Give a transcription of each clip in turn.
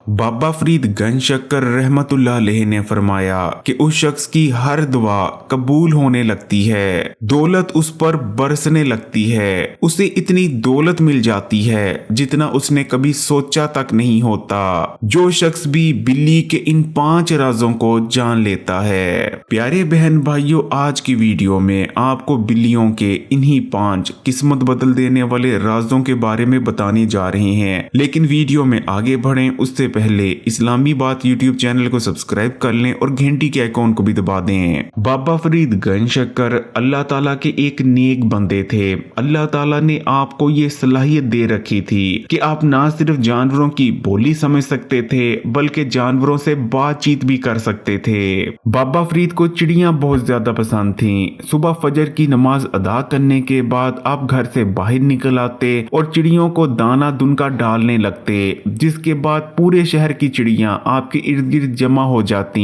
बाबा फरीद गंज शक्कर रहमतुल्लाह अलैह ने फरमाया कि उस शख्स की हर दुआ कबूल होने लगती है, दौलत उस पर बरसने लगती है, उसे इतनी दौलत मिल जाती है जितना उसने कभी सोचा तक नहीं होता। जो शख्स भी बिल्ली के इन 5 राजों को जान लेता है। प्यारे बहन भाइयों, आज की वीडियो में आपको बिल्लियों के इन्हीं 5 किस्मत बदल देने वाले राजों के बारे में बताने जा रहे हैं। लेकिन वीडियो में आगे बढ़ें उससे पहले इस्लामी बात यूट्यूब चैनल को सब्सक्राइब कर लें और घंटी के आइकॉन को भी दबा दें। बाबा फरीद गंज शक्कर अल्लाह ताला के एक नेक बंदे थे। अल्लाह ताला ने आपको ये सलाहियत दे रखी थी कि आप ना सिर्फ जानवरों की बोली समझ सकते थे बल्कि जानवरों से बातचीत भी कर सकते थे। बाबा फरीद को चिड़ियां बहुत ज्यादा पसंद थीं। सुबह फजर की नमाज अदा करने के बाद आप घर से बाहर निकल आते और चिड़ियों को दाना दुनका डालने लगते, जिसके बाद पूरे शहर की चिड़ियां आपके इर्द गिर्द जमा हो जाती।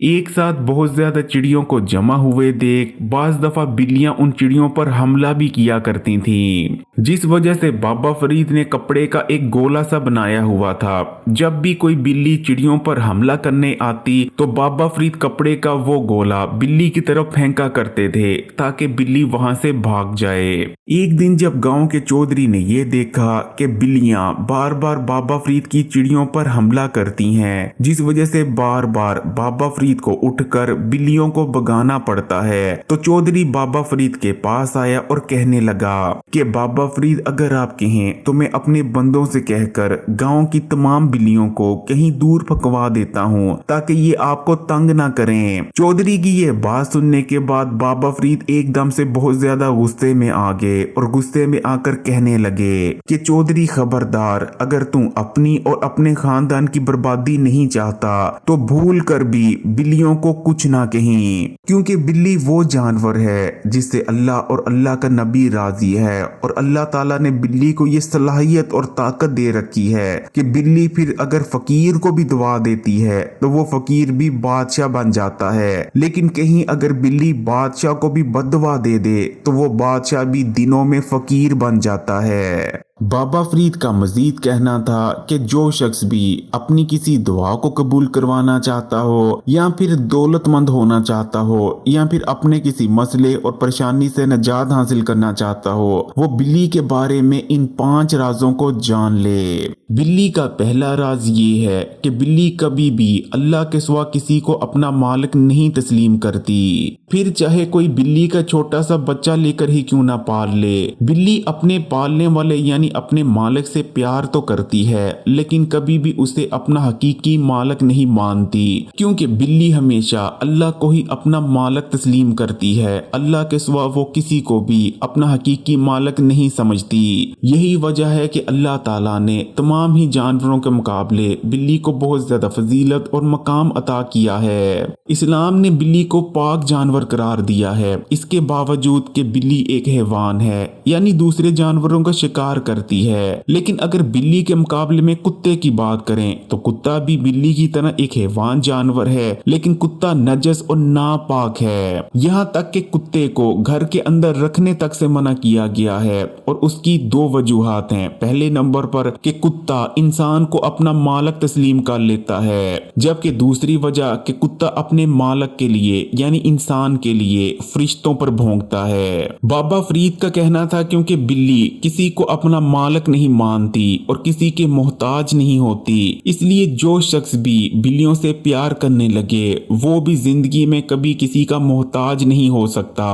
एक साथ बहुत ज्यादा चिड़ियों को जमा हुए देख बाज दफा बिल्लियां उन चिड़ियों पर हमला भी किया करती थीं, जिस वजह से बाबा फरीद ने कपड़े का एक गोला सा बनाया हुआ था। जब भी कोई बिल्ली चिड़ियों पर हमला करने आती तो बाबा फरीद कपड़े का वो गोला बिल्ली की तरफ फेंका करते थे ताकि बिल्ली वहां से भाग जाए। एक दिन जब गांव के चौधरी ने यह देखा कि बिल्लियां बार बार बाबा फरीद की चिड़ियों पर हमला करती हैं, जिस वजह से बार बार बाबा फरीद को उठकर बिल्लियों को भगाना पड़ता है, तो चौधरी बाबा फरीद के पास आया और कहने लगा कि बाबा फरीद, अगर आप कहें तो मैं अपने बंदों से कहकर गांव की तमाम बिल्लियों को कहीं दूर भगवा देता हूं ताकि ये आपको तंग ना करें। चौधरी की ये बात सुनने के बाद बाबा फरीद एकदम से बहुत ज्यादा गुस्से में आ गए और गुस्से में आकर कहने लगे कि चौधरी खबरदार, अगर तू अपनी और अपने खानदान की बर्बादी नहीं चाहता तो भूल कर भी बिल्लियों को कुछ ना कहीं, क्योंकि बिल्ली वो जानवर है जिससे अल्लाह और अल्लाह का नबी राजी है और अल्लाह ताला ने बिल्ली को ये सलाहियत और ताकत दे रखी है कि बिल्ली फिर अगर फकीर को भी दुआ देती है तो वो फकीर भी बादशाह बन जाता है, लेकिन कहीं अगर बिल्ली बादशाह को भी बददुआ दे दे तो वो बादशाह भी दिनों में फकीर बन जाता है। बाबा फरीद का मजीद कहना था कि जो शख्स भी अपनी किसी दुआ को कबूल करवाना चाहता हो या फिर दौलतमंद होना चाहता हो या फिर अपने किसी मसले और परेशानी से निजात हासिल करना चाहता हो, वो बिल्ली के बारे में इन 5 राजों को जान ले। बिल्ली का पहला राज ये है कि बिल्ली कभी भी अल्लाह के सिवा किसी को अपना मालिक नहीं तस्लीम करती, फिर चाहे कोई बिल्ली का छोटा सा बच्चा लेकर ही क्यों ना पाल ले। बिल्ली अपने पालने वाले यानी अपने मालिक से प्यार तो करती है लेकिन कभी भी उसे अपना हकीकी मालिक नहीं मानती, क्योंकि बिल्ली हमेशा अल्लाह को ही अपना मालिक तस्लीम करती है। अल्लाह के सिवा वो किसी को भी अपना हकीकी मालिक नहीं समझती। यही वजह है कि अल्लाह ताला ने तमाम ही जानवरों के मुकाबले बिल्ली को बहुत ज्यादा फजीलत और मकाम अता किया है। इस्लाम ने बिल्ली को पाक जानवर करार दिया है, इसके बावजूद कि बिल्ली एक हैवान है यानी दूसरे जानवरों का शिकार करती है। लेकिन अगर बिल्ली के मुकाबले में कुत्ते की बात करें तो कुत्ता भी बिल्ली की तरह एक हैवान जानवर है, लेकिन कुत्ता नजस और नापाक है। यहाँ तक कि कुत्ते को घर के अंदर रखने तक से मना किया गया है और उसकी 2 वजूहात हैं। पहले नंबर पर कि कुत्ता इंसान को अपना मालिक तस्लीम कर लेता है, जबकि दूसरी वजह कि कुत्ता अपने मालिक के लिए यानी इंसान के लिए फरिश्तों पर भौंकता है। बाबा फरीद का कहना था क्योंकि बिल्ली किसी को अपना मालिक नहीं मानती और किसी के मोहताज नहीं होती, इसलिए जो शख्स भी बिल्लियों से प्यार करने लगे वो भी जिंदगी में कभी किसी का मोहताज नहीं हो सकता।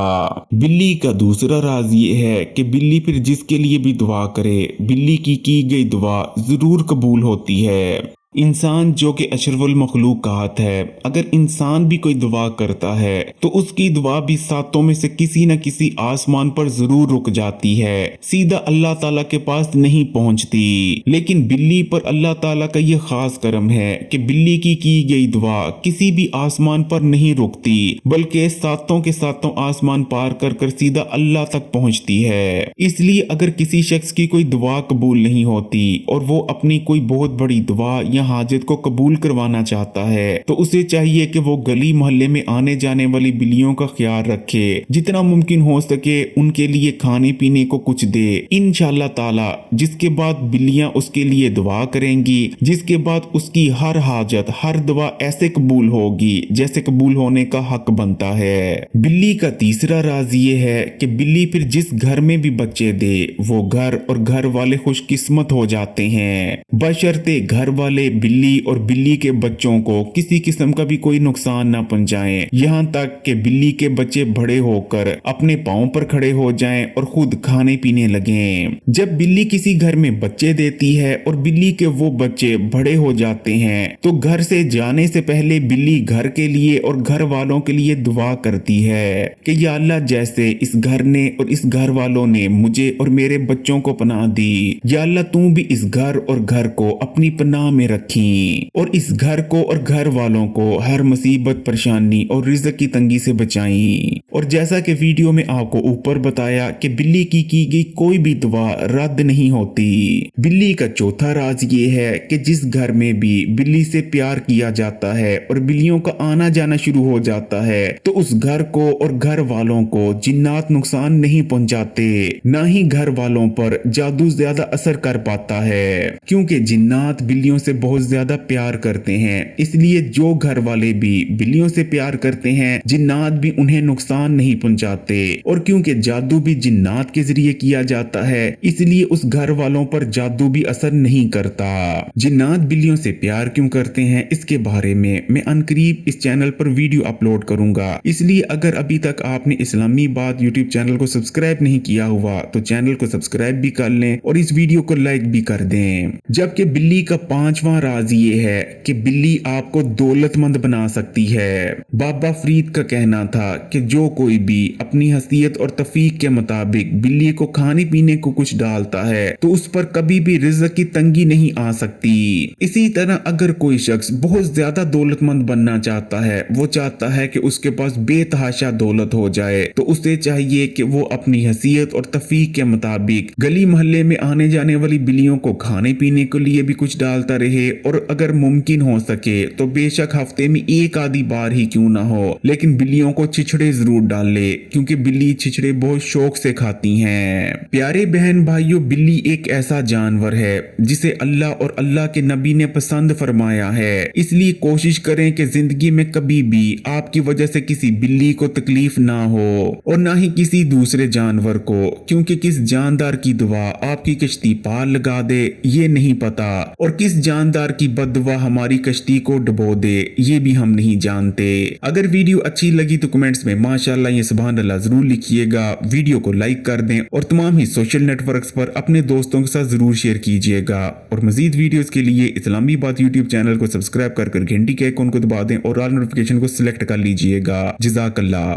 बिल्ली का दूसरा राज ये है कि बिल्ली फिर जिसके लिए भी दुआ करे, बिल्ली की गई दुआ जरूर कबूल होती है। इंसान जो कि अशरफुल मखलूकात है, अगर इंसान भी कोई दुआ करता है तो उसकी दुआ भी सातों में से किसी न किसी आसमान पर जरूर रुक जाती है, सीधा अल्लाह ताला के पास नहीं पहुंचती। लेकिन बिल्ली पर अल्लाह ताला का ये खास करम है कि बिल्ली की गई दुआ किसी भी आसमान पर नहीं रुकती, बल्कि सातों के सातों आसमान पार कर कर सीधा अल्लाह तक पहुंचती है। इसलिए अगर किसी शख्स की कोई दुआ कबूल नहीं होती और वो अपनी कोई बहुत बड़ी दुआ या हाजत को कबूल करवाना चाहता है तो उसे चाहिए कि वो गली मोहल्ले में आने जाने वाली बिल्लियों का ख्याल रखे, जितना मुमकिन हो सके उनके लिए खाने पीने को कुछ दे इंशाल्लाह ताला, जिसके बाद बिल्लियां उसके लिए दुआ करेंगी, जिसके बाद उसकी हर हाजत हर दुआ ऐसे कबूल होगी जैसे कबूल होने का हक बनता है। बिल्ली का तीसरा राज ये है कि बिल्ली फिर जिस घर में भी बच्चे दे वो घर और घर वाले खुशकिस्मत हो जाते हैं, बशर्ते घर वाले बिल्ली और बिल्ली के बच्चों को किसी किस्म का भी कोई नुकसान ना पहुंचाएं, यहाँ तक कि बिल्ली के बच्चे बड़े होकर अपने पांव पर खड़े हो जाएं और खुद खाने पीने लगें। जब बिल्ली किसी घर में बच्चे देती है और बिल्ली के वो बच्चे बड़े हो जाते हैं तो घर से जाने से पहले बिल्ली घर के लिए और घर वालों के लिए दुआ करती है कि या अल्लाह, जैसे इस घर ने और इस घर वालों ने मुझे और मेरे बच्चों को पनाह दी, या अल्लाह तू भी इस घर और घर को अपनी पनाह में रखी और इस घर को और घर वालों को हर मुसीबत परेशानी और रिज़्क की तंगी से बचाई। और जैसा कि वीडियो में आपको ऊपर बताया कि बिल्ली की गई कोई भी दुआ रद्द नहीं होती। बिल्ली का चौथा राज ये है कि जिस घर में भी बिल्ली से प्यार किया जाता है और बिल्लियों का आना जाना शुरू हो जाता है तो उस घर को और घर वालों को जिन्नात नुकसान नहीं पहुंचाते, ना ही घर वालों पर जादू ज्यादा असर कर पाता है, क्योंकि जिन्नात बिल्लियों से बहुत ज्यादा प्यार करते हैं। इसलिए जो घर वाले भी बिल्लियों से प्यार करते हैं जिन्नात भी उन्हें नुकसान नहीं पहुंचाते, और क्योंकि जादू भी जिन्नात के जरिए किया जाता है इसलिए उस घर वालों पर जादू भी असर नहीं करता। जिन्नात बिल्लियों से प्यार क्यों करते हैं इसके बारे में मैं अनकरीब इस चैनल पर वीडियो अपलोड करूंगा, इसलिए अगर अभी तक आपने इस्लामी बात यूट्यूब चैनल को सब्सक्राइब नहीं किया हुआ तो चैनल को सब्सक्राइब भी कर लें और इस वीडियो को लाइक भी कर दें। जबकि बिल्ली का पांचवा राज ये है कि बिल्ली आपको दौलतमंद बना सकती है। बाबा फरीद का कहना था कि जो कोई भी अपनी हैसियत और तफीक के मुताबिक बिल्ली को खाने पीने को कुछ डालता है तो उस पर कभी भी रिज़्क की तंगी नहीं आ सकती। इसी तरह अगर कोई शख्स बहुत ज्यादा दौलतमंद बनना चाहता है, वो चाहता है कि उसके पास बेतहाशा दौलत हो जाए, तो उसे चाहिए कि वो अपनी हैसियत और तफीक के मुताबिक गली मोहल्ले में आने जाने वाली बिल्लियों को खाने पीने के लिए भी कुछ डालता रहे, और अगर मुमकिन हो सके तो बेशक हफ्ते में एक आधी बार ही क्यों ना हो लेकिन बिल्लियों को छिछड़े जरूर डाल ले, क्योंकि बिल्ली छिछड़े बहुत शौक से खाती हैं। प्यारे बहन भाइयों, बिल्ली एक ऐसा जानवर है जिसे अल्लाह और अल्लाह के नबी ने पसंद फरमाया है, इसलिए कोशिश करें कि जिंदगी में कभी भी आपकी वजह से किसी बिल्ली को तकलीफ ना हो और ना ही किसी दूसरे जानवर को, क्योंकि किस जानदार की दुआ आपकी कश्ती पार लगा दे ये नहीं पता, और किस जानदार की बददुआ हमारी कश्ती को डुबो दे ये भी हम नहीं जानते। अगर वीडियो अच्छी लगी तो कमेंट्स में माशाअल्लाह या सुभान अल्लाह जरूर लिखिएगा, वीडियो को लाइक कर दें और तमाम ही सोशल नेटवर्क्स पर अपने दोस्तों के साथ जरूर शेयर कीजिएगा। और मजीद वीडियोस के लिए इस्लामी बात यूट्यूब चैनल को सब्सक्राइब कर घंटी के आइकन को दबा दें और ऑल नोटिफिकेशन को सिलेक्ट कर लीजिएगा। जज़ाकल्लाह।